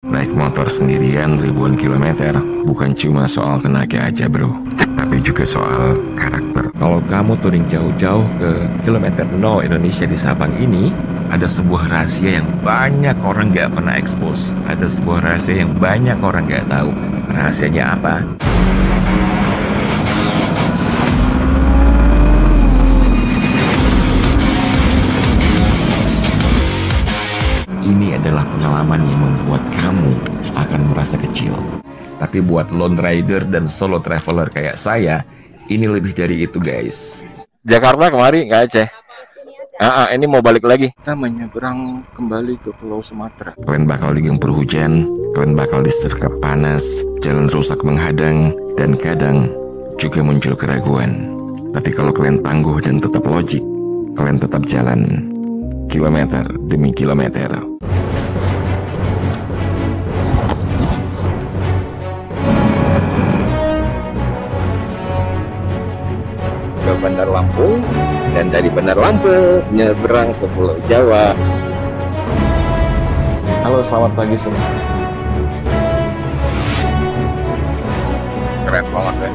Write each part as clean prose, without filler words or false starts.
Naik motor sendirian ribuan kilometer bukan cuma soal tenaga aja bro, tapi juga soal karakter. Kalau kamu touring jauh-jauh ke kilometer 0 Indonesia di Sabang ini, ada sebuah rahasia yang banyak orang gak pernah expose. Ada sebuah rahasia yang banyak orang gak tahu. Rahasianya apa? Ini adalah pengalaman yang membuat kamu akan merasa kecil. Tapi buat lone rider dan solo traveler kayak saya, ini lebih dari itu guys. Jakarta kemari nggak Aceh. Ini mau balik lagi. Kita menyeberang kembali ke Pulau Sumatera. Kalian bakal digempur hujan, kalian bakal disergap panas, jalan rusak menghadang, dan kadang juga muncul keraguan. Tapi kalau kalian tangguh dan tetap logik, kalian tetap jalan kilometer demi kilometer. Ke Bandar Lampung, dan dari Bandar Lampung nyebrang ke Pulau Jawa. Halo, selamat pagi semua. Keren banget ya.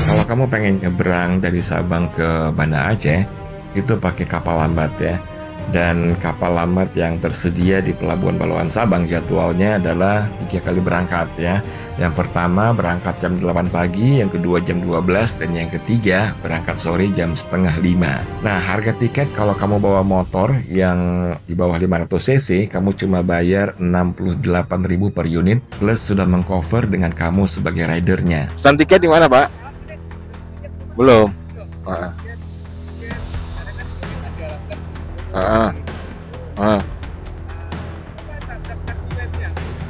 Kalau kamu pengen nyebrang dari Sabang ke Banda Aceh, itu pakai kapal lambat ya. Dan kapal lambat yang tersedia di Pelabuhan Balawan Sabang jadwalnya adalah 3 kali berangkat ya. Yang pertama berangkat jam 8 pagi, yang kedua jam 12, dan yang ketiga berangkat sore jam setengah 5. Nah, harga tiket kalau kamu bawa motor yang di bawah 500 cc, kamu cuma bayar 68.000 per unit, plus sudah mengcover dengan kamu sebagai ridernya. Stand tiket di mana, Pak? Belum.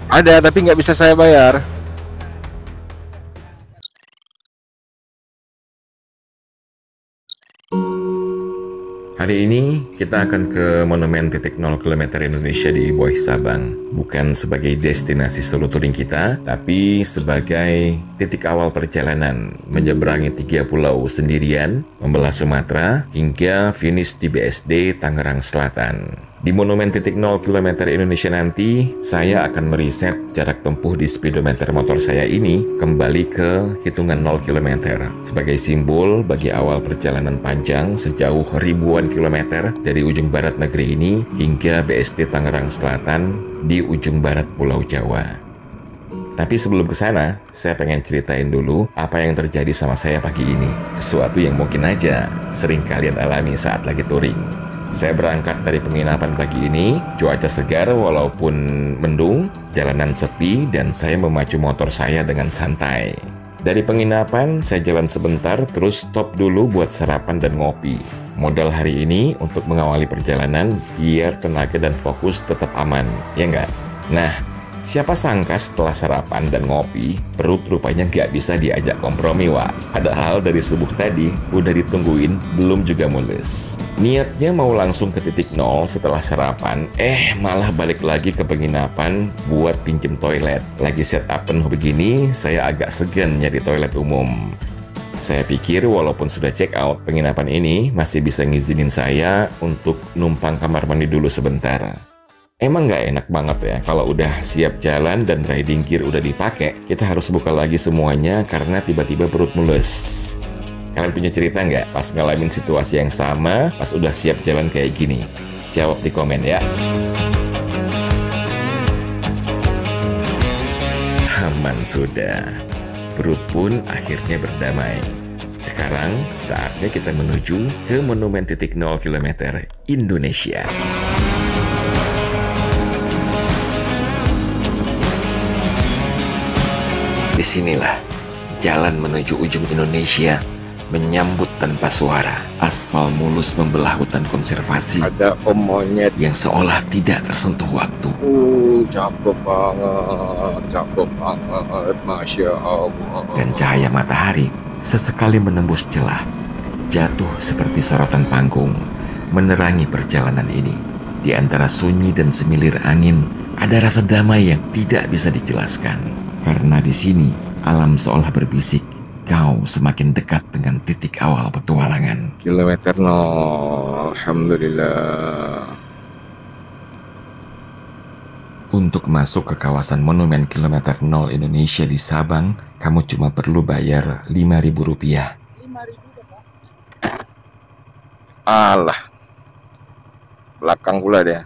Ada, tapi nggak bisa saya bayar. Hari ini kita akan ke Monumen Titik 0 km Indonesia di Boy Sabang. Bukan sebagai destinasi solo touring kita, tapi sebagai titik awal perjalanan menyeberangi 3 pulau sendirian, membelah Sumatera, hingga finish di BSD Tangerang Selatan. Di Monumen Titik 0 km Indonesia nanti, saya akan meriset jarak tempuh di speedometer motor saya ini kembali ke hitungan 0 km sebagai simbol bagi awal perjalanan panjang sejauh ribuan kilometer dari ujung barat negeri ini hingga BSD Tangerang Selatan di ujung barat Pulau Jawa. Tapi sebelum ke sana, saya pengen ceritain dulu apa yang terjadi sama saya pagi ini. Sesuatu yang mungkin aja sering kalian alami saat lagi touring. Saya berangkat dari penginapan pagi ini, cuaca segar walaupun mendung, jalanan sepi, dan saya memacu motor saya dengan santai. Dari penginapan, saya jalan sebentar, terus stop dulu buat sarapan dan ngopi. Modal hari ini untuk mengawali perjalanan, biar tenaga dan fokus tetap aman, ya nggak? Nah, siapa sangka setelah sarapan dan ngopi, perut rupanya nggak bisa diajak kompromi, Wak. Padahal dari subuh tadi, udah ditungguin, belum juga mulus. Niatnya mau langsung ke titik 0 setelah sarapan, malah balik lagi ke penginapan buat pinjem toilet. Lagi setup penuh begini, saya agak segan nyari toilet umum. Saya pikir walaupun sudah check out, penginapan ini masih bisa ngizinin saya untuk numpang kamar mandi dulu sebentar. Emang nggak enak banget ya kalau udah siap jalan dan riding gear udah dipakai, kita harus buka lagi semuanya karena tiba-tiba perut mulus. Kalian punya cerita nggak pas ngalamin situasi yang sama pas udah siap jalan kayak gini? Jawab di komen ya. Aman sudah. Perut pun akhirnya berdamai. Sekarang saatnya kita menuju ke Monumen Titik 0 km Indonesia. Disinilah jalan menuju ujung Indonesia menyambut tanpa suara. Aspal mulus membelah hutan konservasi. Ada om monyet yang seolah tidak tersentuh waktu. Cakep banget, Masya Allah. Dan cahaya matahari sesekali menembus celah, jatuh seperti sorotan panggung, menerangi perjalanan ini. Di antara sunyi dan semilir angin, ada rasa damai yang tidak bisa dijelaskan. Karena di sini, alam seolah berbisik, kau semakin dekat dengan titik awal petualangan. Kilometer 0, alhamdulillah. Untuk masuk ke kawasan Monumen Kilometer 0 Indonesia di Sabang, kamu cuma perlu bayar Rp5.000. Alah, belakang pula dia.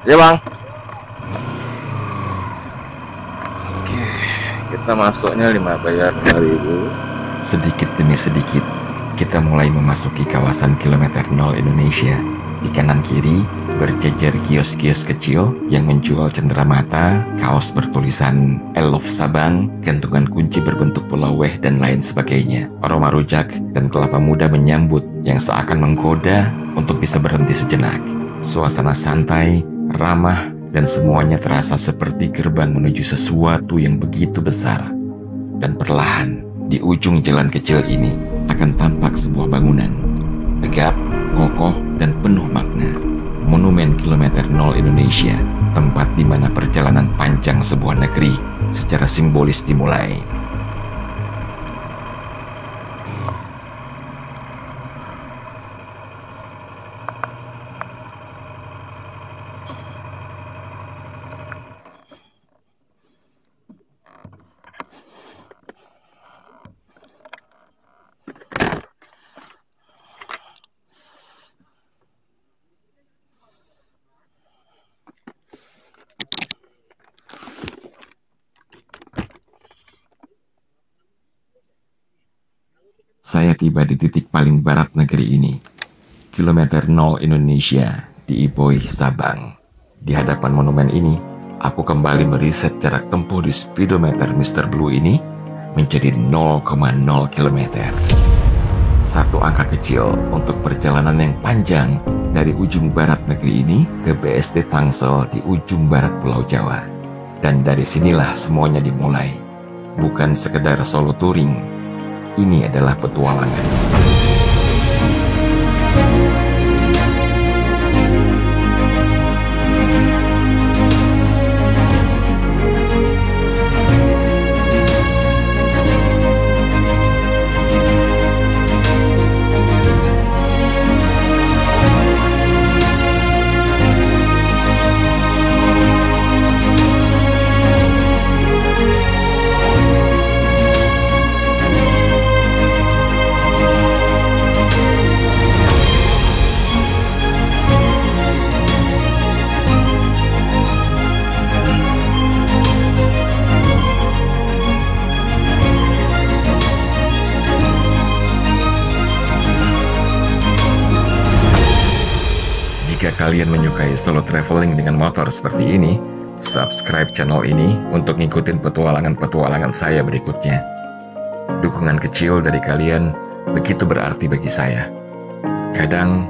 Ya bang. Oke, kita masuknya bayar 5.000. Sedikit demi sedikit, kita mulai memasuki kawasan Kilometer 0 Indonesia. Di kanan kiri, berjejer kios-kios kecil yang menjual cenderamata, kaos bertulisan I Love Sabang, gantungan kunci berbentuk pulau weh, dan lain sebagainya. Aroma rujak dan kelapa muda menyambut yang seakan menggoda untuk bisa berhenti sejenak. Suasana santai, ramah, dan semuanya terasa seperti gerbang menuju sesuatu yang begitu besar. Dan perlahan, di ujung jalan kecil ini akan tampak sebuah bangunan tegap, kokoh, dan penuh makna. Monumen Kilometer 0 Indonesia, tempat di mana perjalanan panjang sebuah negeri secara simbolis dimulai. Saya tiba di titik paling barat negeri ini, Kilometer 0 Indonesia di Iboy, Sabang. Di hadapan monumen ini, aku kembali meriset jarak tempuh di speedometer Mr. Blue ini menjadi 0,0 km. Satu angka kecil untuk perjalanan yang panjang dari ujung barat negeri ini ke BSD Tangsel di ujung barat Pulau Jawa. Dan dari sinilah semuanya dimulai. Bukan sekedar solo touring, ini adalah petualangan. Jika kalian menyukai solo traveling dengan motor seperti ini, subscribe channel ini untuk ngikutin petualangan-petualangan saya berikutnya. Dukungan kecil dari kalian begitu berarti bagi saya. Kadang,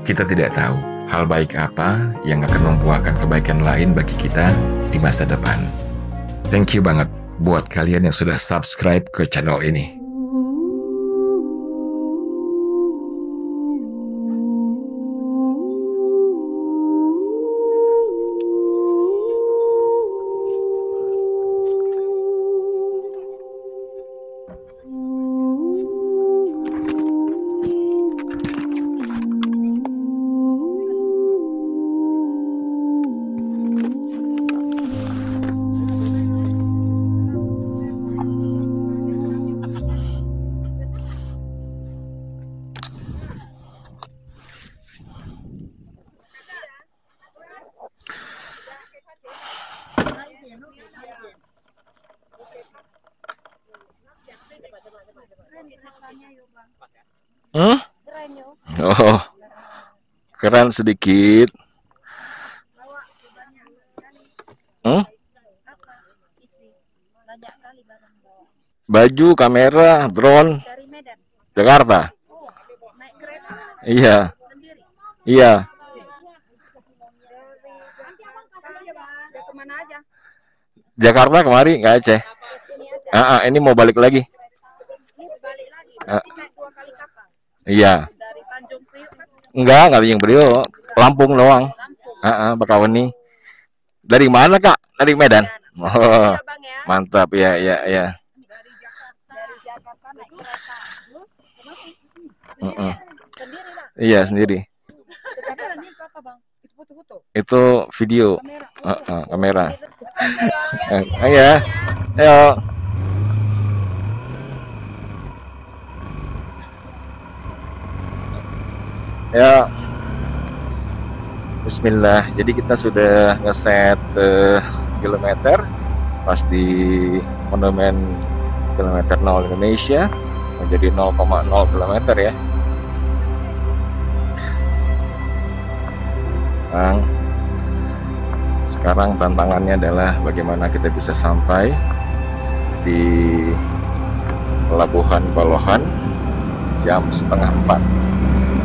kita tidak tahu hal baik apa yang akan membuahkan kebaikan lain bagi kita di masa depan. Thank you banget buat kalian yang sudah subscribe ke channel ini. Oh, keren sedikit. Hmm? Apa? Isi. Banyak kali barang bawa. Baju, kamera, drone, Dari Medan. Jakarta. Oh, naik kereta Iya, sendiri. iya. Dari Jakarta udah kemana aja? Jakarta kemari ke Aceh. Ke sini aja. Ini mau balik lagi. Ini balik lagi. Berarti naik 2 kali kapal. Iya. Dari Tanjung Priok kan Enggak yang Priok. Lampung doang. Lampung. Bakauheni. Dari mana, Kak? Dari Medan. Oh, Ya, Bang ya. mantap ya, ya, ya. Dari Jakarta naik kereta. Terus kemana? Sendiri. Sendiri, Bang. Iya, sendiri. Kamera ini apa, Bang? Itu foto-foto. Itu video. Kamera. Kamera. Oke. Iya. Ayo. Ya. Bismillah. Jadi kita sudah ngeset kilometer pas di monumen kilometer 0 Indonesia menjadi 0,0 kilometer ya. Sekarang tantangannya adalah bagaimana kita bisa sampai di Pelabuhan Balohan jam setengah 4.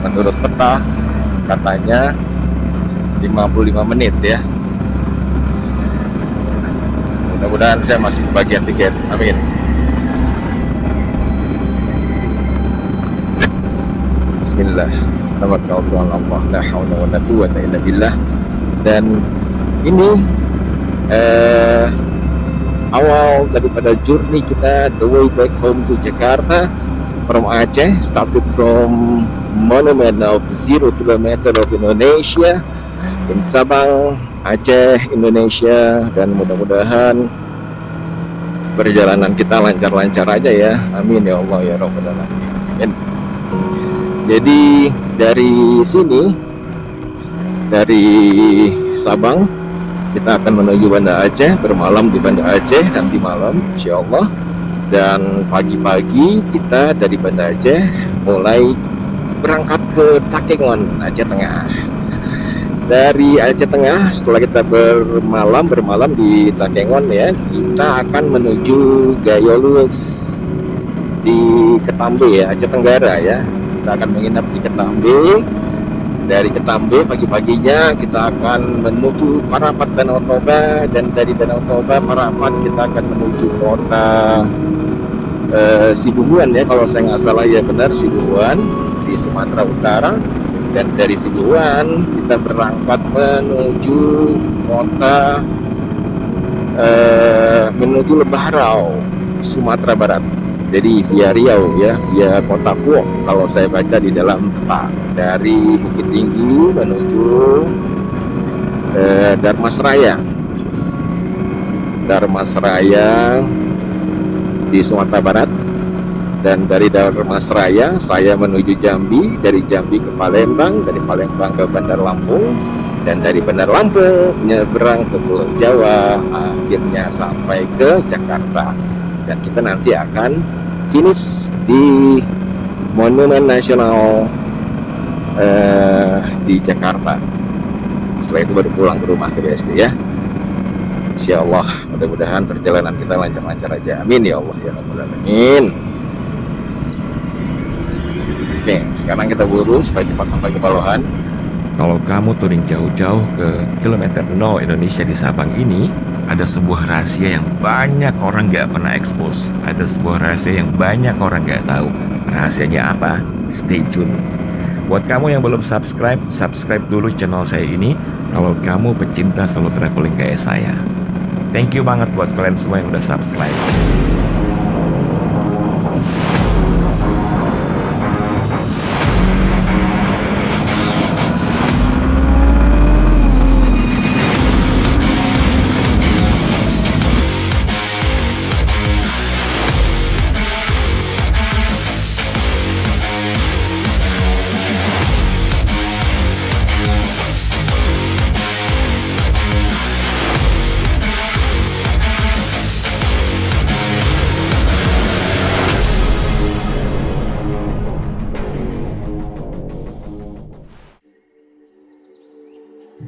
Menurut peta katanya 55 menit ya. Mudah-mudahan saya masih bagian tiket. Amin. Bismillah. Tawakkaltu 'ala Allah, la haula wala quwwata illa billah. Dan ini awal daripada journey kita, the way back home to Jakarta from Aceh, started from monument of 0 kilometer of Indonesia in Sabang, Aceh, Indonesia. Dan mudah-mudahan perjalanan kita lancar-lancar aja ya. Amin ya Allah ya Rabbal alamin. Amin. Jadi dari sini, dari Sabang, kita akan menuju Banda Aceh, bermalam di Banda Aceh nanti malam insya Allah. Dan pagi-pagi kita dari Banda Aceh mulai berangkat ke Takengon, Aceh Tengah. Dari Aceh Tengah, setelah kita bermalam di Takengon ya, kita akan menuju Gayolus di Ketambe ya, Aceh Tenggara ya. Kita akan menginap di Ketambe. Dari Ketambe pagi-paginya kita akan menuju Parapat Danau Toba, dan dari Danau Toba Parapat kita akan menuju kota Sibuhuan ya, kalau saya nggak salah ya, benar Sibuhuan di Sumatera Utara. Dan dari Sibuhuan kita berangkat menuju kota menuju Lebahrau, Sumatera Barat. Jadi via Riau ya, via kota Kuok kalau saya baca di dalam peta. Dari Bukit Tinggi menuju Darmasraya di Sumatera Barat. Dan dari Darmasraya saya menuju Jambi, dari Jambi ke Palembang, dari Palembang ke Bandar Lampung, dan dari Bandar Lampung menyeberang ke Pulau Jawa, akhirnya sampai ke Jakarta. Dan kita nanti akan finish di Monumen Nasional di Jakarta. Setelah itu baru pulang ke rumah ke BSD ya. Insya Allah, mudah-mudahan perjalanan kita lancar-lancar aja. Amin ya Allah ya Rabbal alamin. Oke, sekarang kita buru supaya cepat sampai ke Balohan. Kalau kamu touring jauh-jauh ke kilometer 0 Indonesia di Sabang ini, ada sebuah rahasia yang banyak orang gak pernah expose. Ada sebuah rahasia yang banyak orang gak tahu. Rahasianya apa? Stay tune. Buat kamu yang belum subscribe, subscribe dulu channel saya ini. Kalau kamu pecinta solo traveling kayak saya. Thank you banget buat kalian semua yang udah subscribe.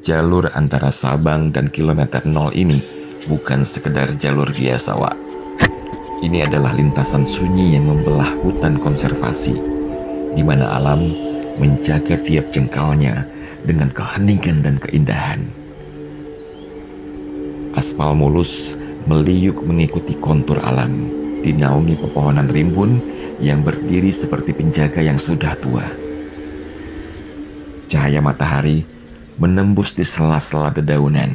Jalur antara Sabang dan kilometer 0 ini bukan sekedar jalur biasa, Wak. Ini adalah lintasan sunyi yang membelah hutan konservasi, di mana alam menjaga tiap jengkalnya dengan keheningan dan keindahan. Aspal mulus meliuk mengikuti kontur alam, dinaungi pepohonan rimbun yang berdiri seperti penjaga yang sudah tua. Cahaya matahari menembus di sela-sela dedaunan,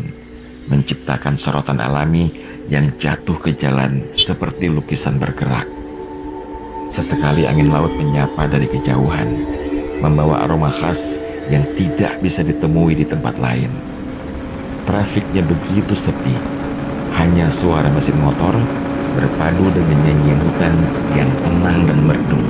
menciptakan sorotan alami yang jatuh ke jalan seperti lukisan bergerak. Sesekali angin laut menyapa dari kejauhan, membawa aroma khas yang tidak bisa ditemui di tempat lain. Trafiknya begitu sepi, hanya suara mesin motor berpadu dengan nyanyian hutan yang tenang dan merdu.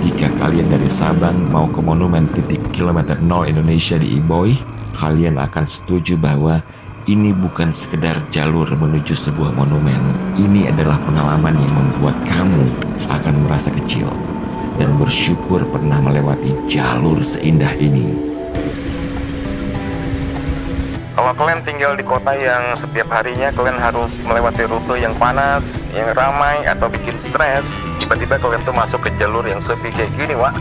Jika kalian dari Sabang mau ke monumen titik kilometer 0 Indonesia di Iboy, kalian akan setuju bahwa ini bukan sekedar jalur menuju sebuah monumen. Ini adalah pengalaman yang membuat kamu akan merasa kecil dan bersyukur pernah melewati jalur seindah ini. Kalau kalian tinggal di kota yang setiap harinya kalian harus melewati rute yang panas, yang ramai, atau bikin stres, tiba-tiba kalian tuh masuk ke jalur yang sepi kayak gini, Wak.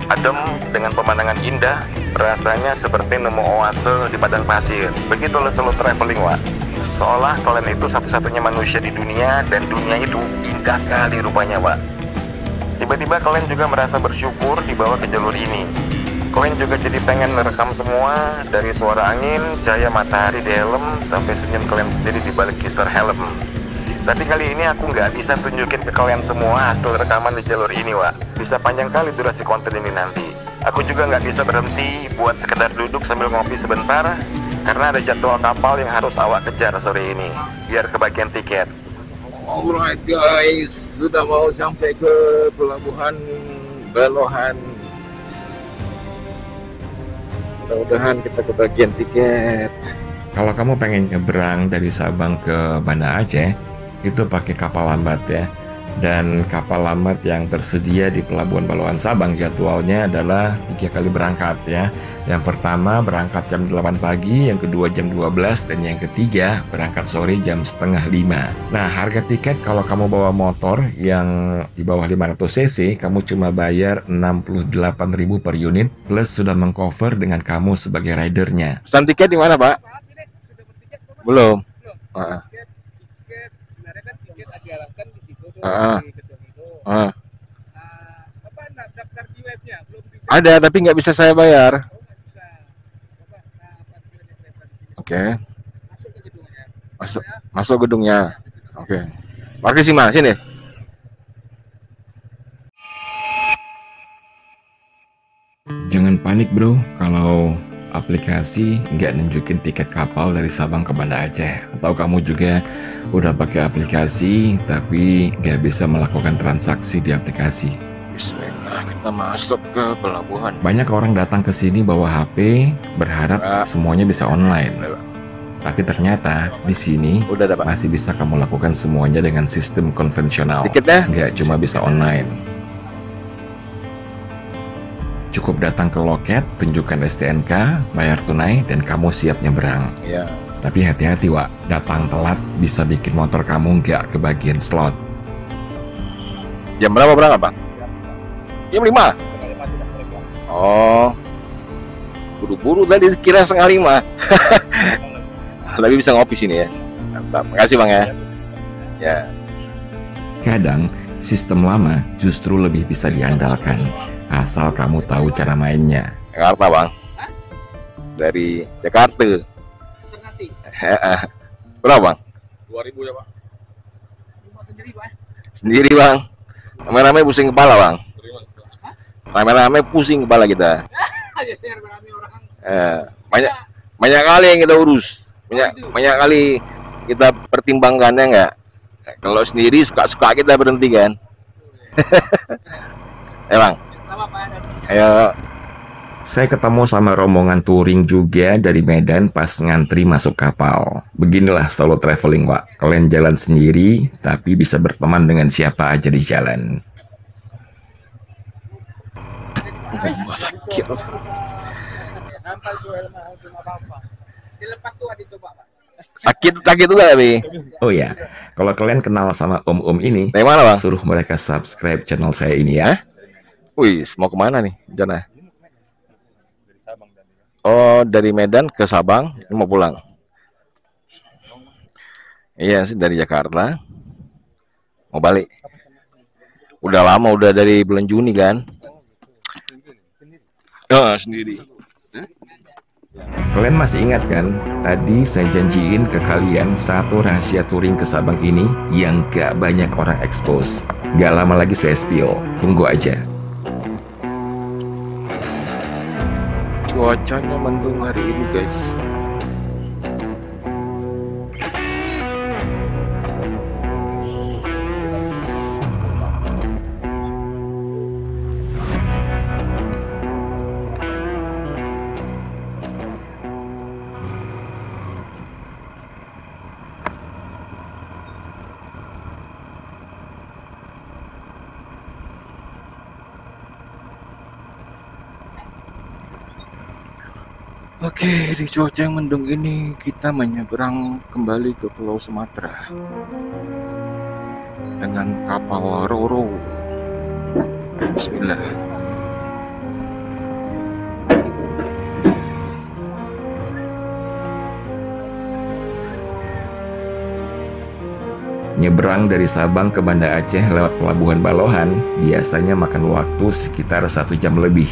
Adem dengan pemandangan indah, rasanya seperti nemu oase di padang pasir. Begitulah solo traveling, Wak. Seolah kalian itu satu-satunya manusia di dunia, dan dunia itu indah kali rupanya, Wak. Tiba-tiba kalian juga merasa bersyukur dibawa ke jalur ini. Kalian juga jadi pengen merekam semua, dari suara angin, cahaya matahari di helm, sampai senyum kalian sendiri di balik kisar helm. Tapi kali ini aku nggak bisa tunjukin ke kalian semua hasil rekaman di jalur ini, Wak. Bisa panjang kali durasi konten ini nanti. Aku juga nggak bisa berhenti buat sekedar duduk sambil ngopi sebentar, karena ada jadwal kapal yang harus awak kejar sore ini, biar kebagian tiket. Alright guys, sudah mau sampai ke pelabuhan Belohan. Mudah-mudahan kita kebagian tiket. Kalau kamu pengen nyebrang dari Sabang ke Banda Aceh, itu pakai kapal lambat ya. Dan kapal lambat yang tersedia di Pelabuhan Balohan Sabang jadwalnya adalah 3 kali berangkat ya. Yang pertama berangkat jam 8 pagi, yang kedua jam 12, dan yang ketiga berangkat sore jam setengah 5. Nah, harga tiket kalau kamu bawa motor yang di bawah 500 cc, kamu cuma bayar 68.000 per unit, plus sudah mengcover dengan kamu sebagai ridernya. Stand tiket di mana, Pak? Belum. Tiket sebenarnya kan tiket diarahkan di situ tuh, di gedung itu. Apa daftar di webnya? Belum bisa. Ada, tapi nggak bisa saya bayar. Oh, nggak bisa. Parkirnya kelihatan di sini. Oke. Masuk ke gedungnya. Masuk gedungnya. Oke. Parkir sih mana? Sini. Jangan panik bro, kalau aplikasi nggak nunjukin tiket kapal dari Sabang ke Banda Aceh. Atau kamu juga udah pakai aplikasi tapi nggak bisa melakukan transaksi di aplikasi. Bismillah, kita masuk ke pelabuhan. Banyak orang datang ke sini bawa HP, berharap semuanya bisa online. Tapi ternyata di sini Udah ada, Pak. masih bisa kamu lakukan semuanya dengan sistem konvensional. Tiketnya? Nggak cuma bisa online. Cukup datang ke loket, tunjukkan STNK, bayar tunai, dan kamu siap nyebrang. Iya. Tapi hati-hati, Wak. Datang telat bisa bikin motor kamu nggak kebagian slot. Jam berapa berangkat, Pak? Jam 5. Oh. Buru-buru tadi kira setengah 5. Tapi bisa ngopi sini ya. Mantap. Makasih, Bang ya. Ya. Kadang, sistem lama justru lebih bisa diandalkan, asal kamu tahu cara mainnya. Jakarta, Bang. Dari Jakarta. Nanti Berapa, Bang? 2000 ya, Pak. Rumah sendiri, Pak. Sendiri, Bang. Rame-rame pusing kepala, Bang. Rame-rame pusing kepala kita. Banyak kali yang kita urus. Banyak kali kita pertimbangkan ya enggak. Kalau sendiri suka-suka kita berhenti kan. Bang. Ayo. Saya ketemu sama rombongan touring juga dari Medan pas ngantri masuk kapal. Beginilah solo traveling, Wak. Kalian jalan sendiri, tapi bisa berteman dengan siapa aja di jalan. Nampal tuh helm apa-apa. Dilepas tuh dicoba, Pak. Sakit juga tapi. Oh ya, kalau kalian kenal sama om-om ini, Dari mana bang? suruh mereka subscribe channel saya ini ya. Wih, mau kemana nih Jana? Oh, dari Medan ke Sabang, ini mau pulang. Iya sih, dari Jakarta mau balik. Udah lama, udah dari bulan Juni kan. Oh, sendiri. Kalian masih ingat kan? Tadi saya janjiin ke kalian satu rahasia touring ke Sabang ini yang gak banyak orang expose. Gak lama lagi saya spill, tunggu aja. Cuacanya mendung hari ini guys. Oke, di cuaca yang mendung ini kita menyeberang kembali ke Pulau Sumatera dengan kapal Roro. Bismillah. Nyebrang dari Sabang ke Banda Aceh lewat Pelabuhan Balohan biasanya makan waktu sekitar 1 jam lebih.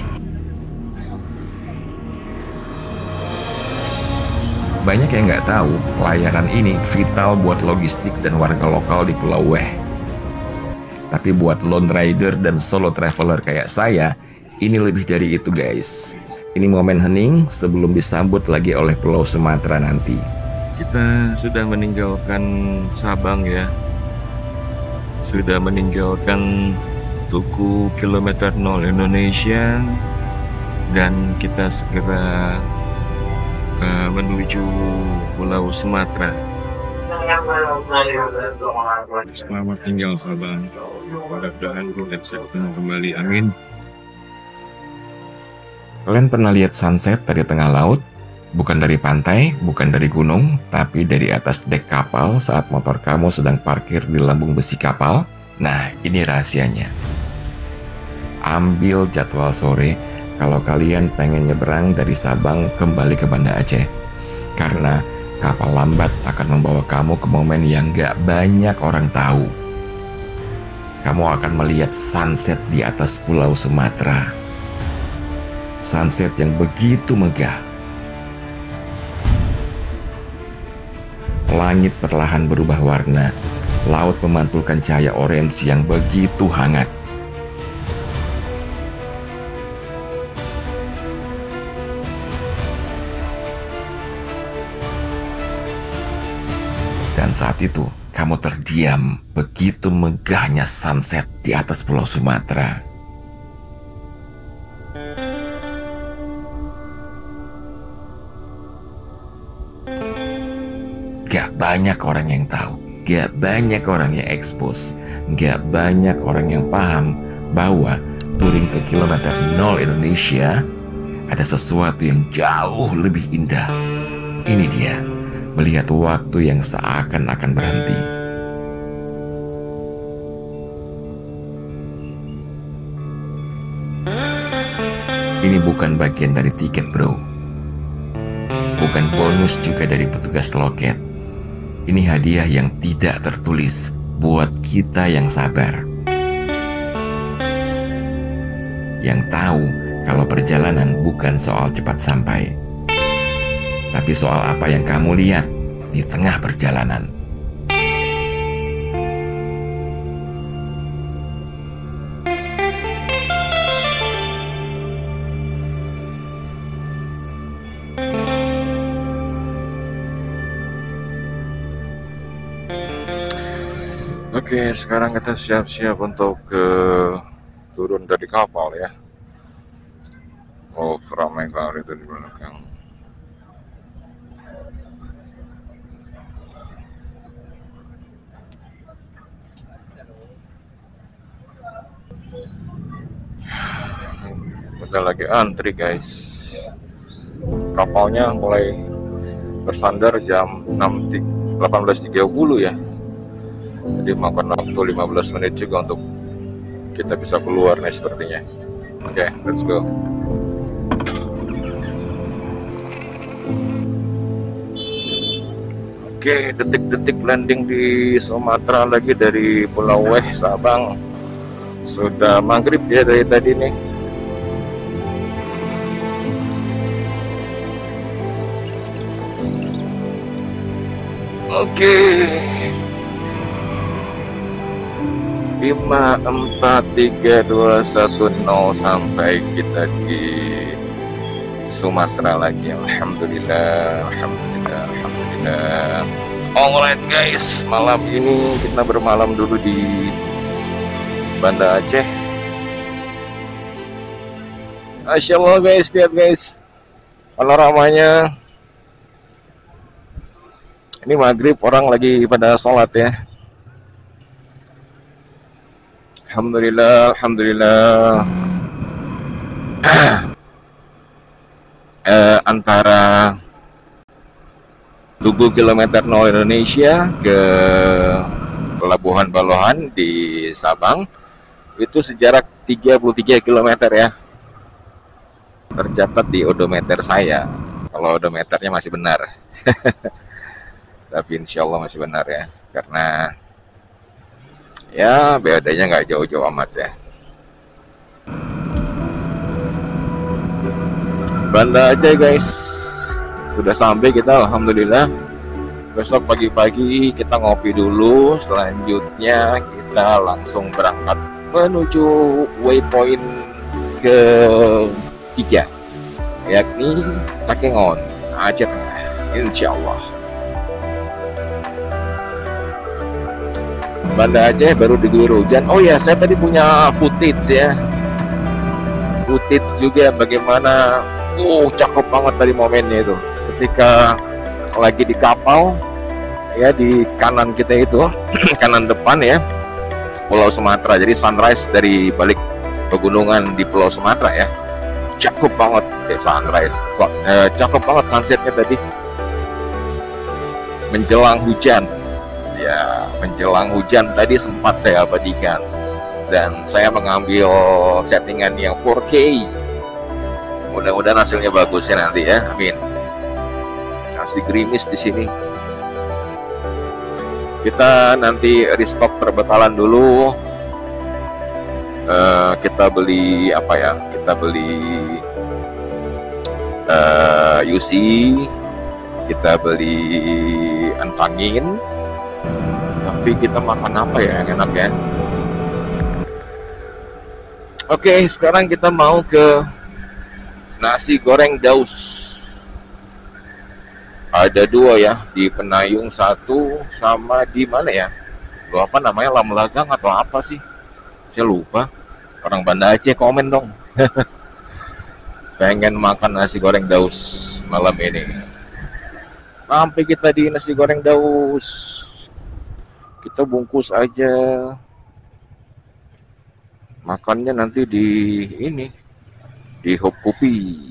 Banyak yang nggak tahu, pelayaran ini vital buat logistik dan warga lokal di Pulau Weh. Tapi buat lone rider dan solo traveler kayak saya, ini lebih dari itu guys. Ini momen hening sebelum disambut lagi oleh Pulau Sumatera nanti. Kita sudah meninggalkan Sabang ya. Sudah meninggalkan Tugu Kilometer 0 Indonesia. Dan kita segera menuju Pulau Sumatera. Selamat tinggal Sabang. Mudah-mudahan kita bisa ketemu kembali. Amin. Kalian pernah lihat sunset dari tengah laut? Bukan dari pantai, bukan dari gunung, tapi dari atas dek kapal saat motor kamu sedang parkir di lambung besi kapal? Nah, ini rahasianya. Ambil jadwal sore kalau kalian pengen nyeberang dari Sabang kembali ke Banda Aceh. Karena kapal lambat akan membawa kamu ke momen yang gak banyak orang tahu. Kamu akan melihat sunset di atas Pulau Sumatera. Sunset yang begitu megah. Langit perlahan berubah warna. Laut memantulkan cahaya orange yang begitu hangat. Dan saat itu, kamu terdiam, begitu megahnya sunset di atas Pulau Sumatera. Gak banyak orang yang tahu, gak banyak orang yang expose, gak banyak orang yang paham bahwa touring ke Kilometer 0 Indonesia ada sesuatu yang jauh lebih indah. Ini dia. Melihat waktu yang seakan-akan berhenti. Ini bukan bagian dari tiket bro. Bukan bonus juga dari petugas loket. Ini hadiah yang tidak tertulis buat kita yang sabar. Yang tahu kalau perjalanan bukan soal cepat sampai. Tapi soal apa yang kamu lihat di tengah perjalanan. Oke, sekarang kita siap-siap untuk turun dari kapal ya. Oh, ramai kali itu di belakang. Udah lagi antri guys. Kapalnya mulai bersandar jam 18.30 ya. Jadi makan waktu 15 menit juga untuk kita bisa keluar nih sepertinya. Oke, let's go. Oke, detik-detik landing di Sumatera lagi dari Pulau Weh, Sabang. Sudah maghrib ya dari tadi nih. Oke. 5, 4, 3, 2, 1, 0 sampai kita di Sumatera lagi. Alhamdulillah, alhamdulillah, alhamdulillah. Alright guys, malam ini kita bermalam dulu di Banda Aceh. Masya Allah guys, lihat guys panoramanya. Ini maghrib, orang lagi pada sholat ya. Alhamdulillah, alhamdulillah. Antara Tugu kilometer 0 Indonesia ke Pelabuhan Balohan di Sabang itu sejarak 33 km ya. Tercatat di odometer saya. Kalau odometernya masih benar. Tapi insya Allah masih benar ya. Karena ya bedanya nggak jauh-jauh amat ya. Banda Aceh guys, sudah sampai kita alhamdulillah. Besok pagi-pagi kita ngopi dulu, selanjutnya kita langsung berangkat menuju waypoint ke-3, yakni Takengon, Aceh Tengah, insya Allah. Banda Aceh baru diguyur hujan. Oh ya, saya tadi punya footage ya, footage juga bagaimana. Cakep banget tadi momennya itu ketika lagi di kapal ya, di kanan kita itu kanan depan ya Pulau Sumatera. Jadi sunrise dari balik pegunungan di Pulau Sumatera ya, cakep banget sunrise. Cakep banget sunsetnya tadi menjelang hujan ya. Menjelang hujan tadi sempat saya abadikan dan saya mengambil settingan yang 4K. Mudah-mudahan hasilnya bagus ya nanti ya, amin. Masih gerimis di sini. Kita nanti restock perbekalan dulu. Kita beli apa ya? Kita beli UC, kita beli antangin. Tapi kita makan apa ya yang enak ya? Oke, sekarang kita mau ke nasi goreng daus. Ada 2 ya, di Penayung 1 sama di mana ya? Loh, apa namanya, Lamlagang atau apa sih? Saya lupa. Orang Banda Aceh komen dong. Pengen makan nasi goreng daus malam ini. Sampai kita di nasi goreng daus, kita bungkus aja. Makannya nanti di ini, di Hop Kopi.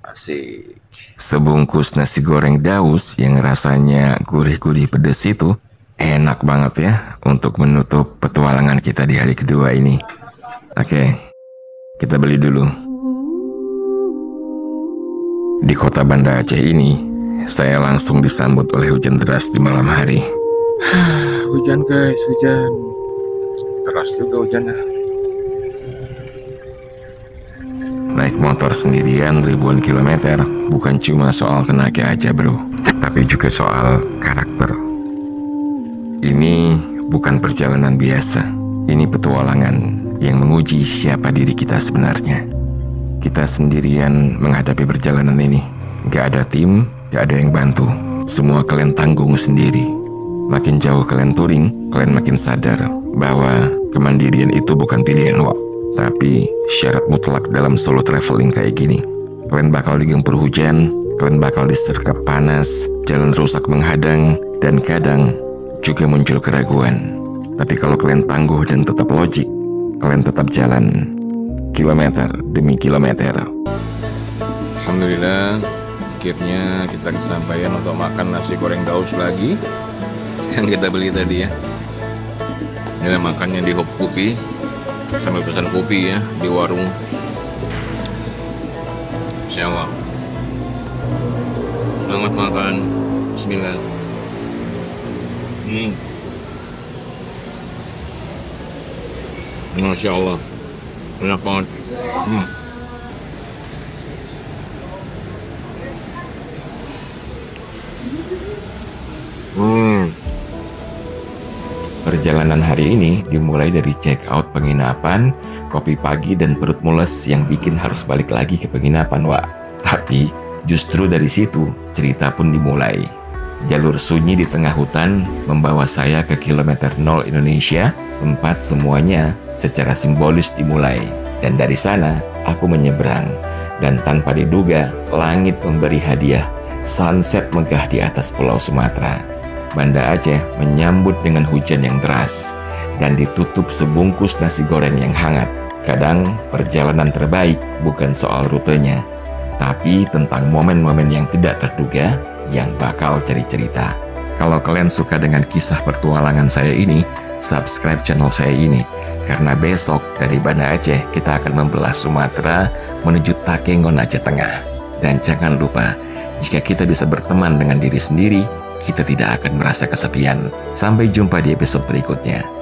Asik. Sebungkus nasi goreng daus yang rasanya gurih-gurih pedas itu enak banget ya untuk menutup petualangan kita di hari kedua ini. Oke, kita beli dulu. Di kota Banda Aceh ini, saya langsung disambut oleh hujan deras di malam hari. Hujan guys, hujan. Deras juga hujannya. Naik motor sendirian ribuan kilometer bukan cuma soal tenaga aja bro, tapi juga soal karakter. Ini bukan perjalanan biasa. Ini petualangan yang menguji siapa diri kita sebenarnya. Kita sendirian menghadapi perjalanan ini. Gak ada tim, gak ada yang bantu. Semua kalian tanggung sendiri. Makin jauh kalian touring, kalian makin sadar bahwa kemandirian itu bukan pilihan tapi syarat mutlak dalam solo traveling kayak gini. Kalian bakal digempur hujan, kalian bakal disergap panas, jalan rusak menghadang, dan kadang juga muncul keraguan. Tapi kalau kalian tangguh dan tetap logik, kalian tetap jalan kilometer demi kilometer. Alhamdulillah, Akhirnya kita kesampaian untuk makan nasi goreng daus lagi yang kita beli tadi ya. Ini makannya di Hop Kopi sambil pesan kopi ya di warung. Insyaallah. Selamat makan. Bismillah. Masya Allah, enak banget. Perjalanan hari ini dimulai dari check out penginapan, kopi pagi dan perut mules yang bikin harus balik lagi ke penginapan, Wak. Tapi justru dari situ cerita pun dimulai. Jalur sunyi di tengah hutan membawa saya ke kilometer 0 Indonesia, tempat semuanya secara simbolis dimulai. Dan dari sana aku menyeberang, dan tanpa diduga langit memberi hadiah sunset megah di atas Pulau Sumatera. Banda Aceh menyambut dengan hujan yang deras dan ditutup sebungkus nasi goreng yang hangat. Kadang perjalanan terbaik bukan soal rutenya, tapi tentang momen-momen yang tidak terduga yang bakal jadi cerita. Kalau kalian suka dengan kisah petualangan saya ini, subscribe channel saya ini, karena besok dari Banda Aceh kita akan membelah Sumatera menuju Takengon Aceh Tengah. Dan jangan lupa, jika kita bisa berteman dengan diri sendiri, kita tidak akan merasa kesepian. Sampai jumpa di episode berikutnya.